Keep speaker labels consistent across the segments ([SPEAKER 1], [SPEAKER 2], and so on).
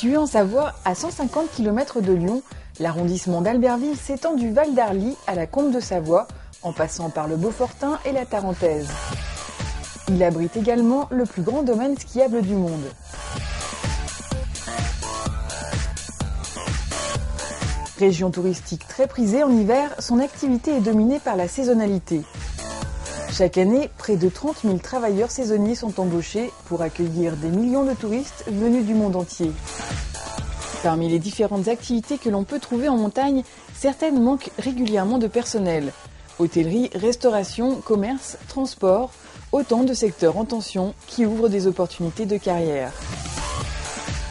[SPEAKER 1] Situé en Savoie, à 150 km de Lyon, l'arrondissement d'Albertville s'étend du Val d'Arly à la Combe de Savoie, en passant par le Beaufortain et la Tarentaise. Il abrite également le plus grand domaine skiable du monde. Région touristique très prisée en hiver, son activité est dominée par la saisonnalité. Chaque année, près de 30 000 travailleurs saisonniers sont embauchés pour accueillir des millions de touristes venus du monde entier. Parmi les différentes activités que l'on peut trouver en montagne, certaines manquent régulièrement de personnel. Hôtellerie, restauration, commerce, transport, autant de secteurs en tension qui ouvrent des opportunités de carrière.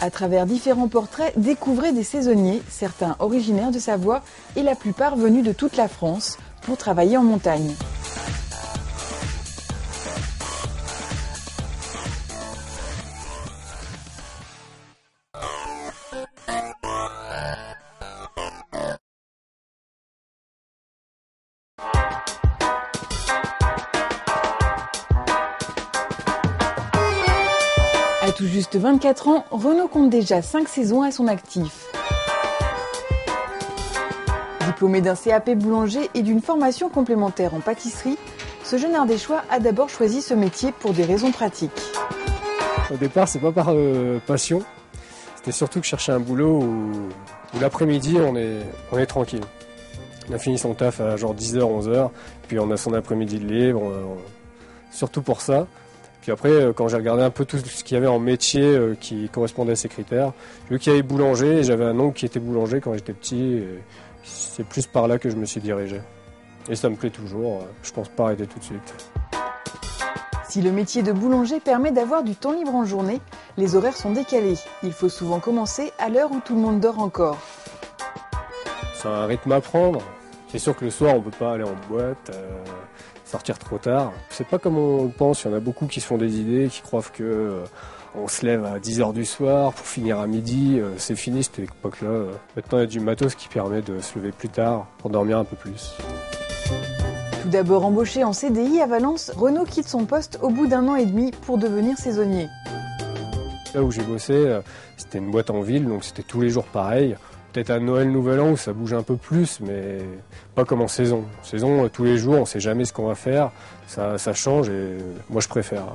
[SPEAKER 1] À travers différents portraits, découvrez des saisonniers, certains originaires de Savoie et la plupart venus de toute la France pour travailler en montagne. À tout juste 24 ans, Renaud compte déjà 5 saisons à son actif. Diplômé d'un CAP boulanger et d'une formation complémentaire en pâtisserie, ce jeune Ardéchois a d'abord choisi ce métier pour des raisons pratiques.
[SPEAKER 2] Au départ, c'est pas par passion. C'était surtout que je cherchais un boulot où l'après-midi, on est tranquille. On a fini son taf à genre 10h, 11h, puis on a son après-midi de libre, surtout pour ça. Puis après, quand j'ai regardé un peu tout ce qu'il y avait en métier qui correspondait à ces critères, j'ai vu qu'il y avait boulanger et j'avais un oncle qui était boulanger quand j'étais petit. C'est plus par là que je me suis dirigé. Et ça me plaît toujours, je pense pas arrêter tout de suite.
[SPEAKER 1] Si le métier de boulanger permet d'avoir du temps libre en journée, les horaires sont décalés. Il faut souvent commencer à l'heure où tout le monde dort encore.
[SPEAKER 2] C'est un rythme à prendre. C'est sûr que le soir, on peut pas aller en boîte, sortir trop tard. C'est pas comme on le pense, il y en a beaucoup qui se font des idées, qui croient que on se lève à 10h du soir pour finir à midi. C'est fini cette époque-là. Maintenant, il y a du matos qui permet de se lever plus tard pour dormir un peu plus.
[SPEAKER 1] Tout d'abord embauché en CDI à Valence, Renaud quitte son poste au bout d'1 an et demi pour devenir saisonnier.
[SPEAKER 2] Là où j'ai bossé, c'était une boîte en ville, donc c'était tous les jours pareil. Peut-être à Noël, Nouvel An où ça bouge un peu plus, mais pas comme en saison. En saison, tous les jours, on ne sait jamais ce qu'on va faire. Ça change et moi, je préfère.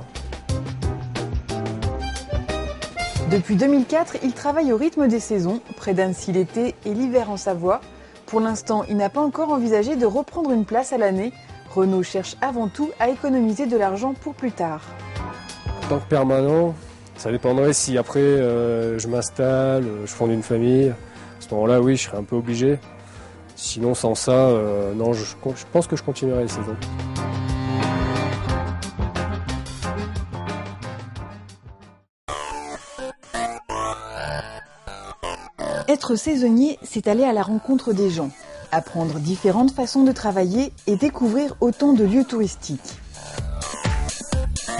[SPEAKER 1] Depuis 2004, il travaille au rythme des saisons, près d'Annecy l'été et l'hiver en Savoie. Pour l'instant, il n'a pas encore envisagé de reprendre une place à l'année. Renaud cherche avant tout à économiser de l'argent pour plus tard.
[SPEAKER 2] En tant que permanent, ça dépendrait si après je m'installe, je fonde une famille. À ce moment-là, oui, je serais un peu obligé. Sinon, sans ça, non, je pense que je continuerai les saisons.
[SPEAKER 1] Être saisonnier, c'est aller à la rencontre des gens, apprendre différentes façons de travailler et découvrir autant de lieux touristiques.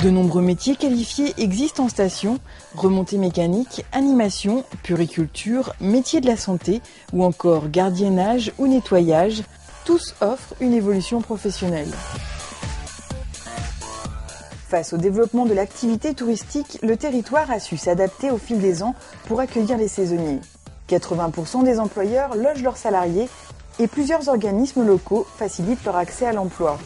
[SPEAKER 1] De nombreux métiers qualifiés existent en station, remontée mécanique, animation, puriculture, métier de la santé ou encore gardiennage ou nettoyage, tous offrent une évolution professionnelle. Face au développement de l'activité touristique, le territoire a su s'adapter au fil des ans pour accueillir les saisonniers. 80% des employeurs logent leurs salariés et plusieurs organismes locaux facilitent leur accès à l'emploi.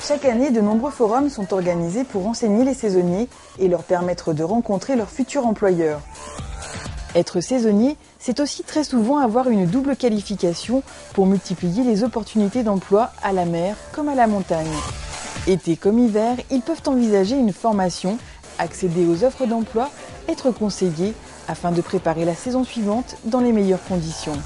[SPEAKER 1] Chaque année, de nombreux forums sont organisés pour renseigner les saisonniers et leur permettre de rencontrer leurs futurs employeurs. Être saisonnier, c'est aussi très souvent avoir une double qualification pour multiplier les opportunités d'emploi à la mer comme à la montagne. Été comme hiver, ils peuvent envisager une formation, accéder aux offres d'emploi, être conseillés afin de préparer la saison suivante dans les meilleures conditions.